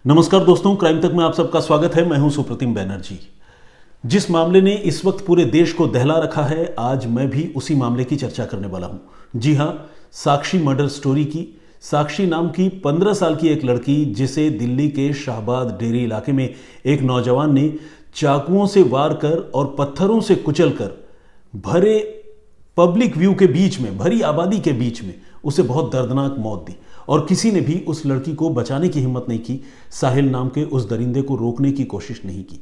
नमस्कार दोस्तों, क्राइम तक में आप सबका स्वागत है। मैं हूं सुप्रतिम बैनर्जी। जिस मामले ने इस वक्त पूरे देश को दहला रखा है, आज मैं भी उसी मामले की चर्चा करने वाला हूं। जी हां, साक्षी मर्डर स्टोरी की। साक्षी नाम की 15 साल की एक लड़की, जिसे दिल्ली के शाहबाद डेरी इलाके में एक नौजवान ने चाकुओं से वार कर और पत्थरों से कुचल कर भरे पब्लिक व्यू के बीच में, भरी आबादी के बीच में उसे बहुत दर्दनाक मौत दी और किसी ने भी उस लड़की को बचाने की हिम्मत नहीं की। साहिल नाम के उस दरिंदे को रोकने की कोशिश नहीं की।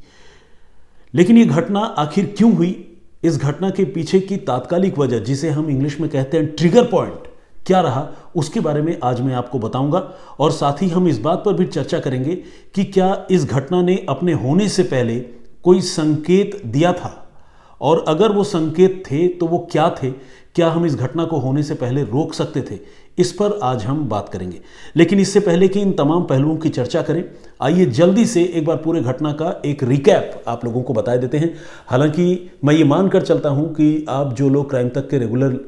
लेकिन यह घटना आखिर क्यों हुई, इस घटना के पीछे की तात्कालिक वजह, जिसे हम इंग्लिश में कहते हैं ट्रिगर पॉइंट, क्या रहा, उसके बारे में आज मैं आपको बताऊंगा। और साथ ही हम इस बात पर भी चर्चा करेंगे कि क्या इस घटना ने अपने होने से पहले कोई संकेत दिया था, और अगर वो संकेत थे तो वो क्या थे। क्या हम इस घटना को होने से पहले रोक सकते थे, इस पर आज हम बात करेंगे। लेकिन इससे पहले कि इन तमाम पहलुओं की चर्चा करें, आइए जल्दी से एक बार पूरे घटना का एक रिकैप आप लोगों को बता देते हैं। हालांकि मैं ये मानकर चलता हूं कि आप जो लोग क्राइम तक के रेगुलर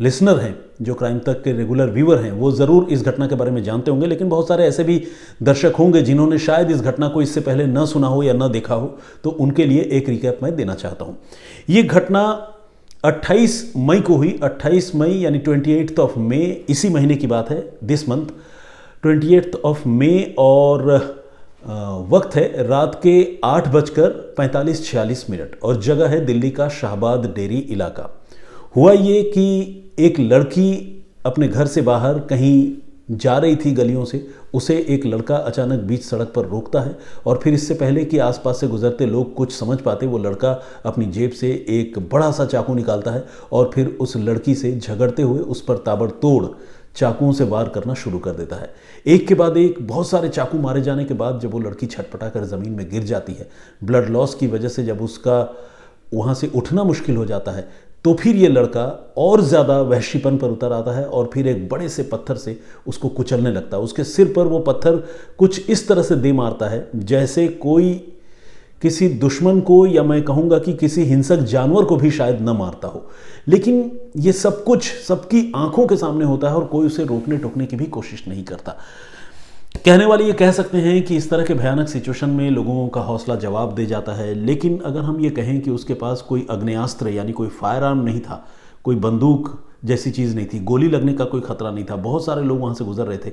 लिसनर हैं, जो क्राइम तक के रेगुलर व्यूअर हैं, वो ज़रूर इस घटना के बारे में जानते होंगे। लेकिन बहुत सारे ऐसे भी दर्शक होंगे जिन्होंने शायद इस घटना को इससे पहले न सुना हो या न देखा हो, तो उनके लिए एक रिकैप मैं देना चाहता हूँ। ये घटना 28 मई को हुई। 28 मई यानी 28th ऑफ मई, इसी महीने की बात है, this month 28th of May. और वक्त है रात के 8:45-46 और जगह है दिल्ली का शाहबाद डेरी इलाका। हुआ ये कि एक लड़की अपने घर से बाहर कहीं जा रही थी गलियों से, उसे एक लड़का अचानक बीच सड़क पर रोकता है और फिर इससे पहले कि आसपास से गुजरते लोग कुछ समझ पाते, वो लड़का अपनी जेब से एक बड़ा सा चाकू निकालता है और फिर उस लड़की से झगड़ते हुए उस पर ताबड़तोड़ चाकुओं से वार करना शुरू कर देता है। एक के बाद एक बहुत सारे चाकू मारे जाने के बाद जब वो लड़की छटपटा कर ज़मीन में गिर जाती है, ब्लड लॉस की वजह से जब उसका वहाँ से उठना मुश्किल हो जाता है, तो फिर ये लड़का और ज़्यादा वहशीपन पर उतर आता है और फिर एक बड़े से पत्थर से उसको कुचलने लगता है। उसके सिर पर वो पत्थर कुछ इस तरह से दे मारता है जैसे कोई किसी दुश्मन को, या मैं कहूँगा कि किसी हिंसक जानवर को भी शायद न मारता हो। लेकिन ये सब कुछ सबकी आंखों के सामने होता है और कोई उसे रोकने टोकने की भी कोशिश नहीं करता। कहने वाले ये कह सकते हैं कि इस तरह के भयानक सिचुएशन में लोगों का हौसला जवाब दे जाता है। लेकिन अगर हम ये कहें कि उसके पास कोई अग्नेयास्त्र यानी कोई फायर आर्म नहीं था, कोई बंदूक जैसी चीज़ नहीं थी, गोली लगने का कोई खतरा नहीं था, बहुत सारे लोग वहाँ से गुजर रहे थे,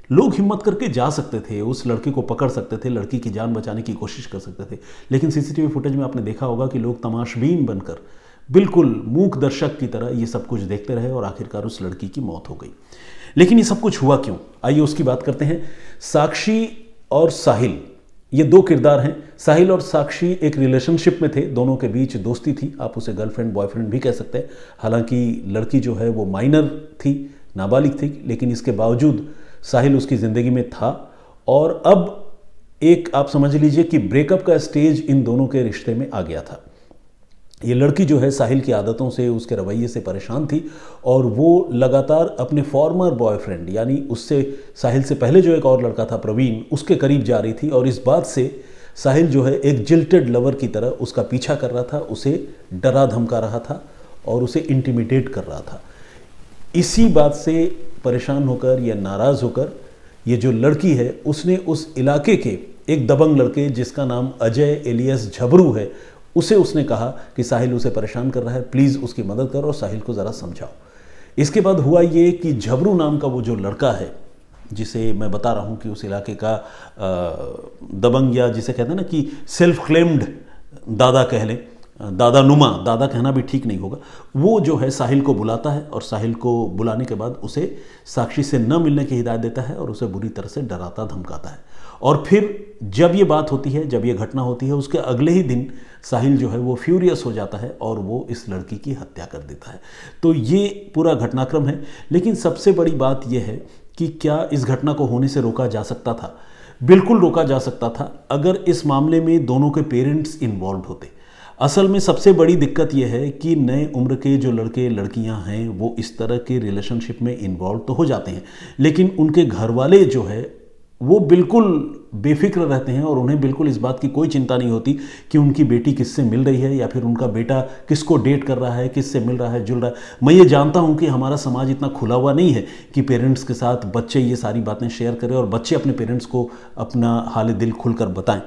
लोग हिम्मत करके जा सकते थे, उस लड़के को पकड़ सकते थे, लड़की की जान बचाने की कोशिश कर सकते थे। लेकिन सीसीटीवी फुटेज में आपने देखा होगा कि लोग तमाशबीन बनकर बिल्कुल मूक दर्शक की तरह ये सब कुछ देखते रहे और आखिरकार उस लड़की की मौत हो गई। लेकिन ये सब कुछ हुआ क्यों, आइए उसकी बात करते हैं। साक्षी और साहिल, ये दो किरदार हैं। साहिल और साक्षी एक रिलेशनशिप में थे, दोनों के बीच दोस्ती थी, आप उसे गर्लफ्रेंड बॉयफ्रेंड भी कह सकते हैं। हालांकि लड़की जो है वो माइनर थी, नाबालिग थी, लेकिन इसके बावजूद साहिल उसकी ज़िंदगी में था। और अब एक आप समझ लीजिए कि ब्रेकअप का स्टेज इन दोनों के रिश्ते में आ गया था। ये लड़की जो है साहिल की आदतों से, उसके रवैये से परेशान थी और वो लगातार अपने फॉर्मर बॉयफ्रेंड, यानी उससे साहिल से पहले जो एक और लड़का था प्रवीण, उसके करीब जा रही थी। और इस बात से साहिल जो है एक जिल्टेड लवर की तरह उसका पीछा कर रहा था, उसे डरा धमका रहा था और उसे इंटिमिडेट कर रहा था। इसी बात से परेशान होकर या नाराज़ होकर ये जो लड़की है, उसने उस इलाके के एक दबंग लड़के जिसका नाम अजय एलियस झबरू है, उसे उसने कहा कि साहिल उसे परेशान कर रहा है, प्लीज़ उसकी मदद करो और साहिल को ज़रा समझाओ। इसके बाद हुआ ये कि झबरू नाम का वो जो लड़का है, जिसे मैं बता रहा हूँ कि उस इलाके का दबंग, या जिसे कहते हैं ना कि सेल्फ क्लेम्ड दादा कह लें, दादा नुमा, दादा कहना भी ठीक नहीं होगा, वो जो है साहिल को बुलाता है और साहिल को बुलाने के बाद उसे साक्षी से न मिलने की हिदायत देता है और उसे बुरी तरह से डराता धमकाता है। और फिर जब ये बात होती है, जब ये घटना होती है, उसके अगले ही दिन साहिल जो है वो फ्यूरियस हो जाता है और वो इस लड़की की हत्या कर देता है। तो ये पूरा घटनाक्रम है। लेकिन सबसे बड़ी बात यह है कि क्या इस घटना को होने से रोका जा सकता था? बिल्कुल रोका जा सकता था, अगर इस मामले में दोनों के पेरेंट्स इन्वॉल्व होते। असल में सबसे बड़ी दिक्कत यह है कि नए उम्र के जो लड़के लड़कियां हैं वो इस तरह के रिलेशनशिप में इन्वॉल्व तो हो जाते हैं, लेकिन उनके घर वाले जो है वो बिल्कुल बेफिक्र रहते हैं और उन्हें बिल्कुल इस बात की कोई चिंता नहीं होती कि उनकी बेटी किससे मिल रही है या फिर उनका बेटा किसको डेट कर रहा है, किससे मिल रहा है, जुल रहा है। मैं ये जानता हूँ कि हमारा समाज इतना खुला हुआ नहीं है कि पेरेंट्स के साथ बच्चे ये सारी बातें शेयर करें और बच्चे अपने पेरेंट्स को अपना हाल दिल खुलकर बताएं।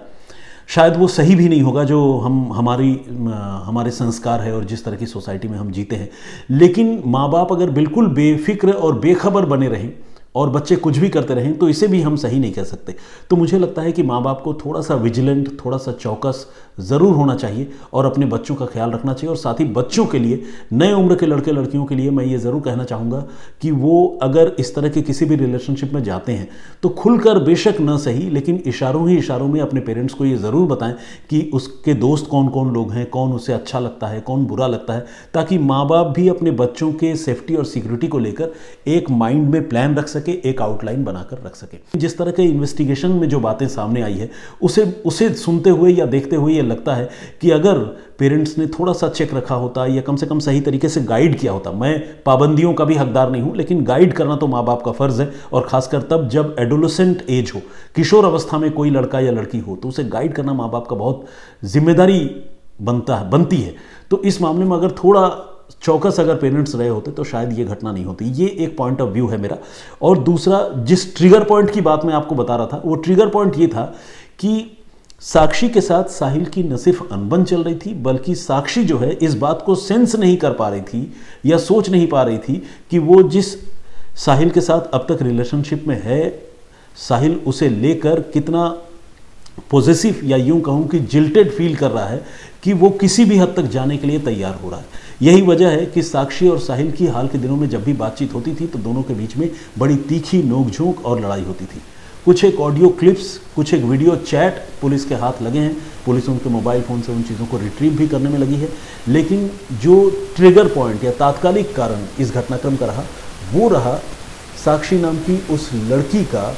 शायद वो सही भी नहीं होगा जो हमारे संस्कार है और जिस तरह की सोसाइटी में हम जीते हैं। लेकिन माँ बाप अगर बिल्कुल बेफिक्र और बेखबर बने रहें और बच्चे कुछ भी करते रहें तो इसे भी हम सही नहीं कह सकते। तो मुझे लगता है कि माँ बाप को थोड़ा सा विजिलेंट, थोड़ा सा चौकस ज़रूर होना चाहिए और अपने बच्चों का ख्याल रखना चाहिए। और साथ ही बच्चों के लिए, नए उम्र के लड़के लड़कियों के लिए मैं ये ज़रूर कहना चाहूँगा कि वो अगर इस तरह के किसी भी रिलेशनशिप में जाते हैं तो खुलकर बेशक न सही लेकिन इशारों ही इशारों में अपने पेरेंट्स को ये ज़रूर बताएं कि उसके दोस्त कौन कौन लोग हैं, कौन उसे अच्छा लगता है, कौन बुरा लगता है, ताकि माँ बाप भी अपने बच्चों के सेफ्टी और सिक्योरिटी को लेकर एक माइंड में प्लान रख सके, एक आउटलाइन बनाकर रख सके। जिस तरह के इन्वेस्टिगेशन में जो बातें सामने आई है उसे सुनते हुए या देखते हुए ये लगता है कि अगर पेरेंट्स ने थोड़ा सा चेक रखा होता या कम से कम सही तरीके से गाइड किया होता। मैं पाबंदियों का भी हकदार नहीं हूं, लेकिन गाइड करना तो माँ बाप का फर्ज है और खासकर तब जब एडोलेसेंट एज हो, किशोर अवस्था में कोई लड़का या लड़की हो तो उसे गाइड करना माँ बाप का बहुत जिम्मेदारी बनती है। तो इस मामले में अगर थोड़ा चौकस अगर पेरेंट्स रहे होते तो शायद ये घटना नहीं होती। ये एक पॉइंट ऑफ व्यू है मेरा। और दूसरा, जिस ट्रिगर पॉइंट की बात मैं आपको बता रहा था, वो ट्रिगर पॉइंट ये था कि साक्षी के साथ साहिल की न सिर्फ अनबन चल रही थी बल्कि साक्षी जो है इस बात को सेंस नहीं कर पा रही थी या सोच नहीं पा रही थी कि वो जिस साहिल के साथ अब तक रिलेशनशिप में है, साहिल उसे लेकर कितना पॉजिटिव या यूं कहूं कि जिल्टेड फील कर रहा है कि वो किसी भी हद तक जाने के लिए तैयार हो रहा है। यही वजह है कि साक्षी और साहिल की हाल के दिनों में जब भी बातचीत होती थी तो दोनों के बीच में बड़ी तीखी नोकझोंक और लड़ाई होती थी। कुछ एक ऑडियो क्लिप्स, कुछ एक वीडियो चैट पुलिस के हाथ लगे हैं, पुलिस उनके मोबाइल फ़ोन से उन चीज़ों को रिट्रीव भी करने में लगी है। लेकिन जो ट्रिगर पॉइंट या तात्कालिक कारण इस घटनाक्रम का रहा वो रहा साक्षी नाम की उस लड़की का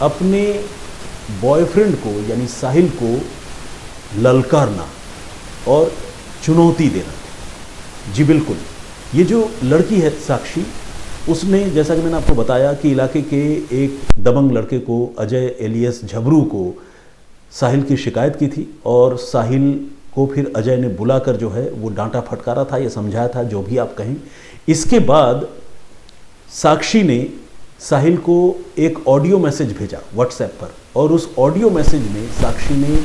अपने बॉयफ्रेंड को यानी साहिल को ललकारना और चुनौती देना। जी बिल्कुल, ये जो लड़की है साक्षी, उसने जैसा कि मैंने आपको बताया कि इलाके के एक दबंग लड़के को, अजय एलियस झबरू को, साहिल की शिकायत की थी और साहिल को फिर अजय ने बुलाकर जो है वो डांटा फटकारा था या समझाया था, जो भी आप कहें। इसके बाद साक्षी ने साहिल को एक ऑडियो मैसेज भेजा व्हाट्सएप पर और उस ऑडियो मैसेज में साक्षी ने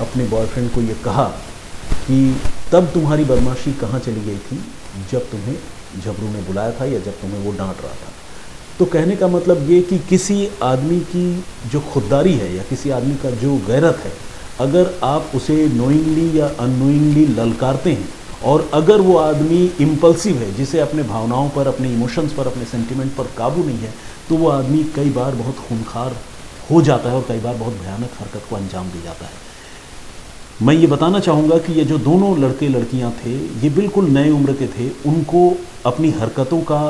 अपने बॉयफ्रेंड को ये कहा कि तब तुम्हारी बदमाशी कहाँ चली गई थी जब तुम्हें झबरू ने बुलाया था या जब तुम्हें वो डांट रहा था। तो कहने का मतलब ये कि किसी आदमी की जो खुददारी है या किसी आदमी का जो गैरत है, अगर आप उसे नोइंगली या अननोइंगली ललकारते हैं और अगर वो आदमी इम्पल्सिव है, जिसे अपने भावनाओं पर, अपने इमोशंस पर, अपने सेंटिमेंट पर काबू नहीं है, तो वो आदमी कई बार बहुत खूंखार हो जाता है और कई बार बहुत भयानक हरकत को अंजाम दे जाता है। मैं ये बताना चाहूँगा कि ये जो दोनों लड़के लड़कियाँ थे, ये बिल्कुल नए उम्र के थे। उनको अपनी हरकतों का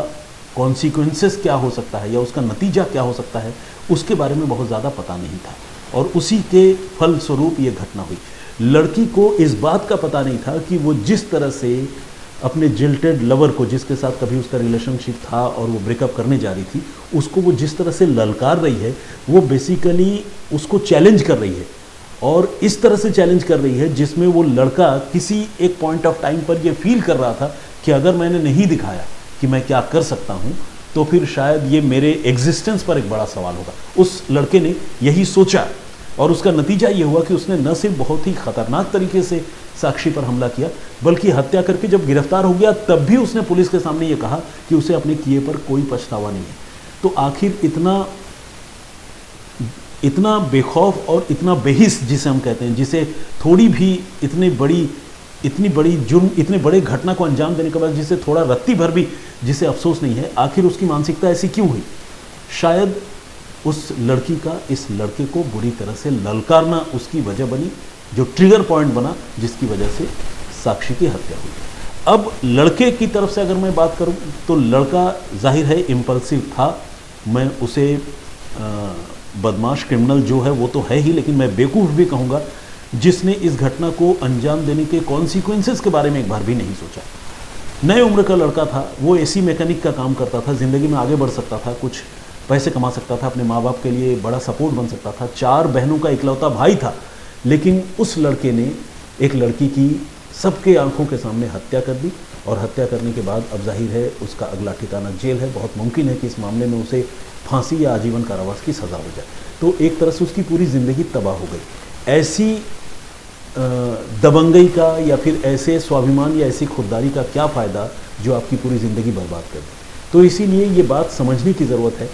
कॉन्सिक्वेंसेस क्या हो सकता है या उसका नतीजा क्या हो सकता है उसके बारे में बहुत ज़्यादा पता नहीं था और उसी के फलस्वरूप ये घटना हुई। लड़की को इस बात का पता नहीं था कि वो जिस तरह से अपने जिल्टेड लवर को, जिसके साथ कभी उसका रिलेशनशिप था और वो ब्रेकअप करने जा रही थी, उसको वो जिस तरह से ललकार रही है, वो बेसिकली उसको चैलेंज कर रही है और इस तरह से चैलेंज कर रही है जिसमें वो लड़का किसी एक पॉइंट ऑफ टाइम पर ये फील कर रहा था कि अगर मैंने नहीं दिखाया कि मैं क्या कर सकता हूँ तो फिर शायद ये मेरे एग्जिस्टेंस पर एक बड़ा सवाल होगा। उस लड़के ने यही सोचा और उसका नतीजा ये हुआ कि उसने न सिर्फ बहुत ही खतरनाक तरीके से साक्षी पर हमला किया बल्कि हत्या करके जब गिरफ्तार हो गया तब भी उसने पुलिस के सामने ये कहा कि उसे अपने किए पर कोई पछतावा नहीं है। तो आखिर इतना बेखौफ और इतना बेहिस जिसे हम कहते हैं, जिसे थोड़ी भी इतनी बड़ी जुर्म, इतने बड़े घटना को अंजाम देने के बाद जिसे थोड़ा रत्ती भर भी जिसे अफसोस नहीं है, आखिर उसकी मानसिकता ऐसी क्यों हुई? शायद उस लड़की का इस लड़के को बुरी तरह से ललकारना उसकी वजह बनी, जो ट्रिगर पॉइंट बना जिसकी वजह से साक्षी की हत्या हुई। अब लड़के की तरफ से अगर मैं बात करूं तो लड़का जाहिर है इम्पल्सिव था। मैं उसे बदमाश, क्रिमिनल जो है वो तो है ही, लेकिन मैं बेवकूफ़ भी कहूँगा जिसने इस घटना को अंजाम देने के कॉन्सिक्वेंसेस के बारे में एक बार भी नहीं सोचा। नए उम्र का लड़का था, वो एसी मैकेनिक का काम करता था, ज़िंदगी में आगे बढ़ सकता था, कुछ पैसे कमा सकता था, अपने माँ बाप के लिए बड़ा सपोर्ट बन सकता था, 4 बहनों का इकलौता भाई था, लेकिन उस लड़के ने एक लड़की की सबके आंखों के सामने हत्या कर दी। और हत्या करने के बाद अब जाहिर है उसका अगला ठिकाना जेल है। बहुत मुमकिन है कि इस मामले में उसे फांसी या आजीवन कारावास की सज़ा हो जाए। तो एक तरह से उसकी पूरी ज़िंदगी तबाह हो गई। ऐसी दबंगई का या फिर ऐसे स्वाभिमान या ऐसी खुददारी का क्या फ़ायदा जो आपकी पूरी ज़िंदगी बर्बाद कर दे। तो इसीलिए ये बात समझने की ज़रूरत है।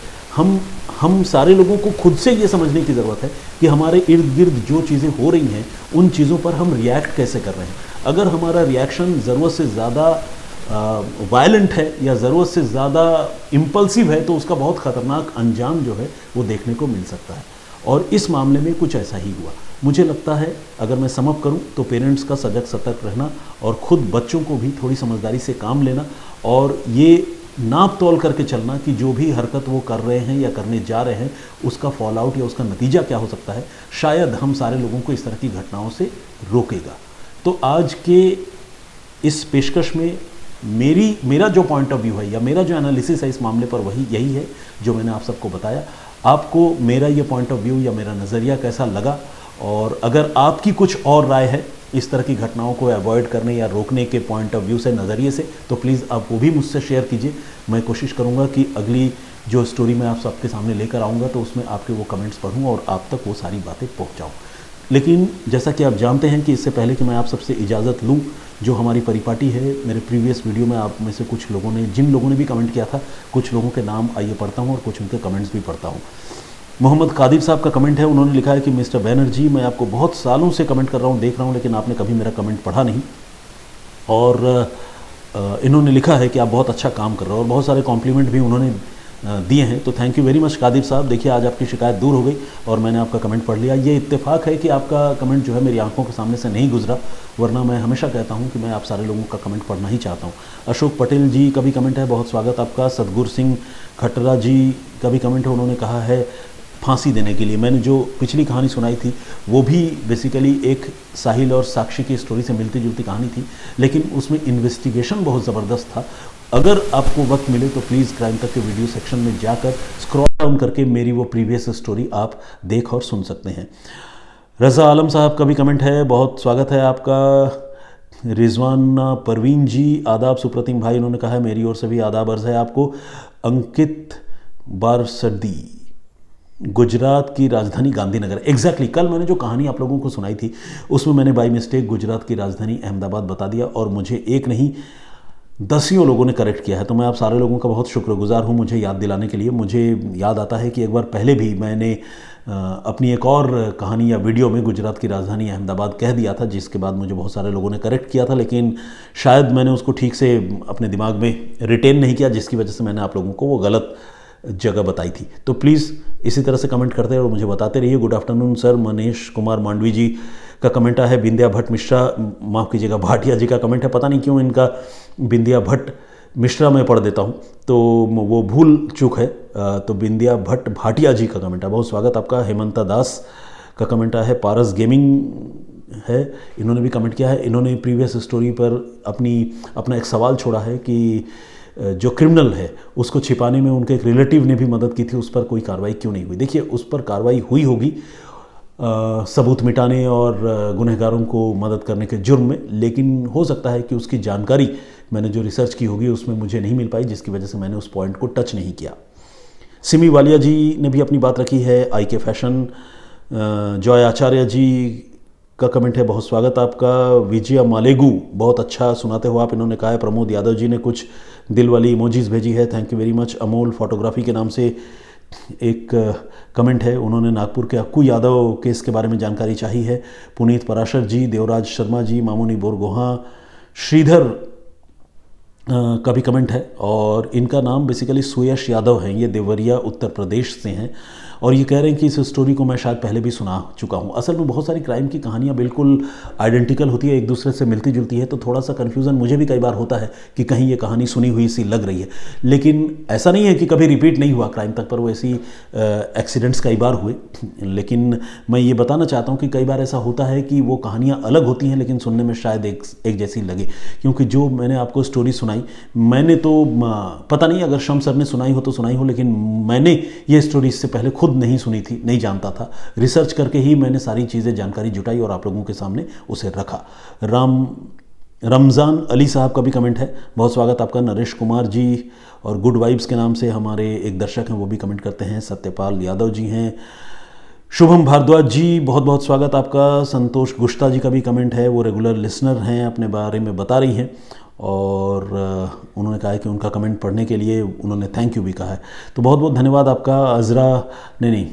हम सारे लोगों को खुद से ये समझने की ज़रूरत है कि हमारे इर्द गिर्द जो चीज़ें हो रही हैं उन चीज़ों पर हम रिएक्ट कैसे कर रहे हैं। अगर हमारा रिएक्शन ज़रूरत से ज़्यादा वायलेंट है या ज़रूरत से ज़्यादा इम्पल्सिव है तो उसका बहुत ख़तरनाक अंजाम जो है वो देखने को मिल सकता है। और इस मामले में कुछ ऐसा ही हुआ। मुझे लगता है अगर मैं समअप करूं तो पेरेंट्स का सजग सतर्क रहना और ख़ुद बच्चों को भी थोड़ी समझदारी से काम लेना और ये नाप तोल करके चलना कि जो भी हरकत वो कर रहे हैं या करने जा रहे हैं उसका फॉल आउट या उसका नतीजा क्या हो सकता है, शायद हम सारे लोगों को इस तरह की घटनाओं से रोकेगा। तो आज के इस पेशकश में मेरा जो पॉइंट ऑफ व्यू है या मेरा जो एनालिसिस है इस मामले पर यही है जो मैंने आप सबको बताया। आपको मेरा ये पॉइंट ऑफ व्यू या मेरा नज़रिया कैसा लगा, और अगर आपकी कुछ और राय है इस तरह की घटनाओं को अवॉइड करने या रोकने के पॉइंट ऑफ व्यू से, नज़रिए से, तो प्लीज़ आप वो भी मुझसे शेयर कीजिए। मैं कोशिश करूँगा कि अगली जो स्टोरी मैं आप सबके सामने लेकर आऊँगा तो उसमें आपके वो कमेंट्स पढ़ूँ और आप तक वो सारी बातें पहुँचाऊँ। लेकिन जैसा कि आप जानते हैं कि इससे पहले कि मैं आप सबसे इजाज़त लूँ, जो हमारी परिपाटी है, मेरे प्रीवियस वीडियो में आप में से कुछ लोगों ने, जिन लोगों ने भी कमेंट किया था, कुछ लोगों के नाम आइए पढ़ता हूँ और कुछ उनके कमेंट्स भी पढ़ता हूँ। मोहम्मद कादिर साहब का कमेंट है, उन्होंने लिखा है कि मिस्टर बैनर्जी, मैं आपको बहुत सालों से कमेंट कर रहा हूँ, देख रहा हूँ, लेकिन आपने कभी मेरा कमेंट पढ़ा नहीं। और इन्होंने लिखा है कि आप बहुत अच्छा काम कर रहे हो और बहुत सारे कॉम्प्लीमेंट भी उन्होंने दिए हैं। तो thank you very much Qadir sahab. देखिए आज आपकी शिकायत दूर हो गई और मैंने आपका कमेंट पढ़ लिया। ये इत्तेफाक है कि आपका कमेंट जो है मेरी आंखों के सामने से नहीं गुजरा, वरना मैं हमेशा कहता हूं कि मैं आप सारे लोगों का कमेंट पढ़ना ही चाहता हूं। अशोक पटेल जी का भी कमेंट है, बहुत स्वागत आपका। सतगुर सिंह खट्टरा जी का भी कमेंट है, उन्होंने कहा है फांसी देने के लिए। मैंने जो पिछली कहानी सुनाई थी वो भी बेसिकली एक साहिल और साक्षी की स्टोरी से मिलती जुलती कहानी थी, लेकिन उसमें इन्वेस्टिगेशन बहुत ज़बरदस्त था। अगर आपको वक्त मिले तो प्लीज़ क्राइम तक के वीडियो सेक्शन में जाकर स्क्रॉल डाउन करके मेरी वो प्रीवियस स्टोरी आप देख और सुन सकते हैं। रज़ा आलम साहब का भी कमेंट है, बहुत स्वागत है आपका। रिजवान परवीन जी, आदाब सुप्रतिम भाई, उन्होंने कहा है मेरी ओर से भी आदाब अर्ज़ है आपको। अंकित बारसडी, गुजरात की राजधानी गांधीनगर। एग्जैक्टली कल मैंने जो कहानी आप लोगों को सुनाई थी उसमें मैंने बाई मिस्टेक गुजरात की राजधानी अहमदाबाद बता दिया और मुझे एक नहीं दसियों लोगों ने करेक्ट किया है। तो मैं आप सारे लोगों का बहुत शुक्रगुजार हूँ मुझे याद दिलाने के लिए। मुझे याद आता है कि एक बार पहले भी मैंने अपनी एक और कहानी या वीडियो में गुजरात की राजधानी अहमदाबाद कह दिया था, जिसके बाद मुझे बहुत सारे लोगों ने करेक्ट किया था, लेकिन शायद मैंने उसको ठीक से अपने दिमाग में रिटेन नहीं किया, जिसकी वजह से मैंने आप लोगों को वो गलत जगह बताई थी। तो प्लीज़ इसी तरह से कमेंट करते रहिए और मुझे बताते रहिए। Good afternoon sir. Manish Kumar Mandavi ji का कमेंट है। बिंदिया भट्ट मिश्रा, माफ़ कीजिएगा, भाटिया जी का कमेंट है। पता नहीं क्यों इनका बिंदिया भट्ट मिश्रा में पढ़ देता हूँ, तो वो भूल चूक है। तो बिंदिया भट्ट भाटिया जी का कमेंट है, बहुत स्वागत आपका। हेमंता दास का कमेंट है। पारस गेमिंग है, इन्होंने भी कमेंट किया है। इन्होंने प्रीवियस स्टोरी पर अपना एक सवाल छोड़ा है कि जो क्रिमिनल है उसको छिपाने में उनके एक रिलेटिव ने भी मदद की थी, उस पर कोई कार्रवाई क्यों नहीं हुई। देखिए उस पर कार्रवाई हुई होगी सबूत मिटाने और गुनहगारों को मदद करने के जुर्म में, लेकिन हो सकता है कि उसकी जानकारी मैंने जो रिसर्च की होगी उसमें मुझे नहीं मिल पाई, जिसकी वजह से मैंने उस पॉइंट को टच नहीं किया। सिमी वालिया जी ने भी अपनी बात रखी है। आई के फैशन, जॉय आचार्य जी का कमेंट है, बहुत स्वागत आपका। विजया मालेगू, बहुत अच्छा सुनाते हो आप, इन्होंने कहा है। प्रमोद यादव जी ने कुछ दिल वाली इमोजीज भेजी है, thank you very much. Amol photography के नाम से एक कमेंट है, उन्होंने नागपुर के अक्कू यादव केस के बारे में जानकारी चाहिए है। पुनीत पराशर जी, देवराज शर्मा जी, मामूनी बोरगोहा, श्रीधर का भी कमेंट है और इनका नाम बेसिकली सुयश यादव है, ये देवरिया उत्तर प्रदेश से हैं और ये कह रहे हैं कि इस स्टोरी को मैं शायद पहले भी सुना चुका हूँ। असल में बहुत सारी क्राइम की कहानियाँ बिल्कुल आइडेंटिकल होती है, एक दूसरे से मिलती जुलती है, तो थोड़ा सा कन्फ्यूज़न मुझे भी कई बार होता है कि कहीं ये कहानी सुनी हुई सी लग रही है। लेकिन ऐसा नहीं है कि कभी रिपीट नहीं हुआ क्राइम तक पर, वो ऐसी एक्सीडेंट्स कई बार हुए। लेकिन मैं ये बताना चाहता हूँ कि कई बार ऐसा होता है कि वो कहानियाँ अलग होती हैं लेकिन सुनने में शायद एक जैसी लगे। क्योंकि जो मैंने आपको स्टोरी सुनाई, मैंने तो पता नहीं अगर शम सर ने सुनाई हो तो सुनाई हो, लेकिन मैंने ये स्टोरी इससे पहले खुद नहीं सुनी थी, नहीं जानता था। रिसर्च करके ही मैंने सारी चीज़ें जानकारी जुटाई और आप लोगों के सामने उसे रखा। रमज़ान अली साहब का भी कमेंट है, बहुत स्वागत आपका। नरेश कुमार जी और गुड वाइब्स के नाम से हमारे एक दर्शक हैं, वो भी कमेंट करते हैं। सत्यपाल यादव जी हैं। शुभम भारद्वाज जी, बहुत बहुत स्वागत आपका। संतोष गुश्ता जी का भी कमेंट है, वो रेगुलर लिसनर हैं, अपने बारे में बता रही हैं और उन्होंने कहा है कि उनका कमेंट पढ़ने के लिए उन्होंने थैंक यू भी कहा है, तो बहुत बहुत धन्यवाद आपका। अजरा नहीं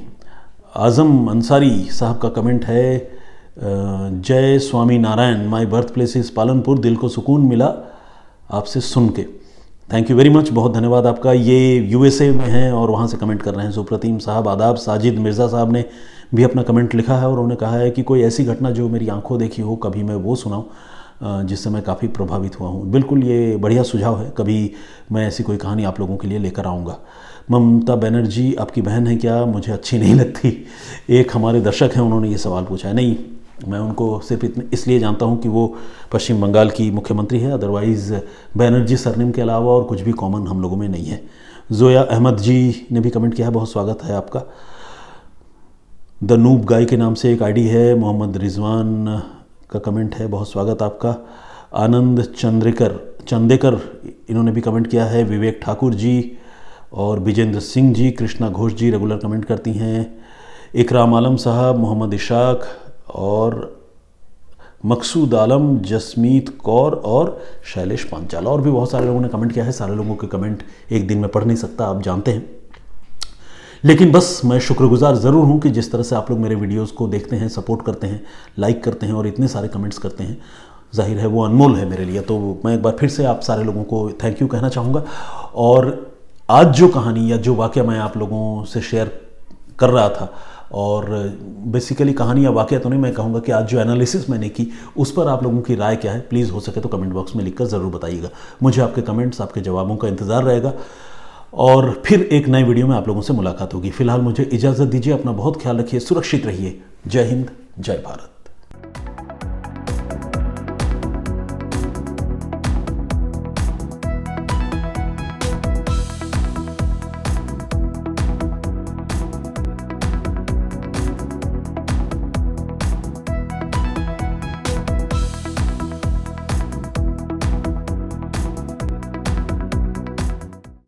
आज़म अंसारी साहब का कमेंट है, Jai Swaminarayan, my birth place is Palanpur, दिल को सुकून मिला आपसे सुन के। थैंक यू वेरी मच, बहुत धन्यवाद आपका। ये यूएसए में हैं और वहाँ से कमेंट कर रहे हैं। सुप्रतिम साहब आदाब। साजिद मिर्ज़ा साहब ने भी अपना कमेंट लिखा है और उन्होंने कहा है कि कोई ऐसी घटना जो मेरी आंखों देखी हो कभी मैं वो सुनाऊं जिससे मैं काफ़ी प्रभावित हुआ हूँ। बिल्कुल, ये बढ़िया सुझाव है, कभी मैं ऐसी कोई कहानी आप लोगों के लिए लेकर आऊँगा। ममता बनर्जी आपकी बहन है क्या? मुझे अच्छी नहीं लगती। एक हमारे दर्शक हैं, उन्होंने ये सवाल पूछा है। नहीं, मैं उनको सिर्फ इसलिए जानता हूँ कि वो पश्चिम बंगाल की मुख्यमंत्री है, अदरवाइज़ बनर्जी सरनेम के अलावा और कुछ भी कॉमन हम लोगों में नहीं है। जोया अहमद जी ने भी कमेंट किया है, बहुत स्वागत है आपका। द नूब गाय के नाम से एक आईडी है, मोहम्मद रिजवान का कमेंट है, बहुत स्वागत आपका। आनंद चंदेकर इन्होंने भी कमेंट किया है। विवेक ठाकुर जी और विजेंद्र सिंह जी, कृष्णा घोष जी रेगुलर कमेंट करती हैं। इकराम आलम साहब, मोहम्मद इशाक और मकसूद आलम, जसमीत कौर और शैलेश पांचाल, और भी बहुत सारे लोगों ने कमेंट किया है। सारे लोगों के कमेंट एक दिन में पढ़ नहीं सकता, आप जानते हैं, लेकिन बस मैं शुक्रगुजार ज़रूर हूं कि जिस तरह से आप लोग मेरे वीडियोस को देखते हैं, सपोर्ट करते हैं, लाइक करते हैं और इतने सारे कमेंट्स करते हैं। जाहिर है वो अनमोल है मेरे लिए, तो मैं एक बार फिर से आप सारे लोगों को थैंक यू कहना चाहूँगा। और आज जो कहानी या जो वाक़या मैं आप लोगों से शेयर कर रहा था, और बेसिकली कहानी या वाक़या तो नहीं, मैं कहूँगा कि आज जो एनालिसिस मैंने की उस पर आप लोगों की राय क्या है, प्लीज़ हो सके तो कमेंट बॉक्स में लिखकर ज़रूर बताइएगा। मुझे आपके कमेंट्स, आपके जवाबों का इंतज़ार रहेगा और फिर एक नए वीडियो में आप लोगों से मुलाकात होगी। फिलहाल मुझे इजाज़त दीजिए, अपना बहुत ख्याल रखिए, सुरक्षित रहिए। जय हिंद, जय भारत।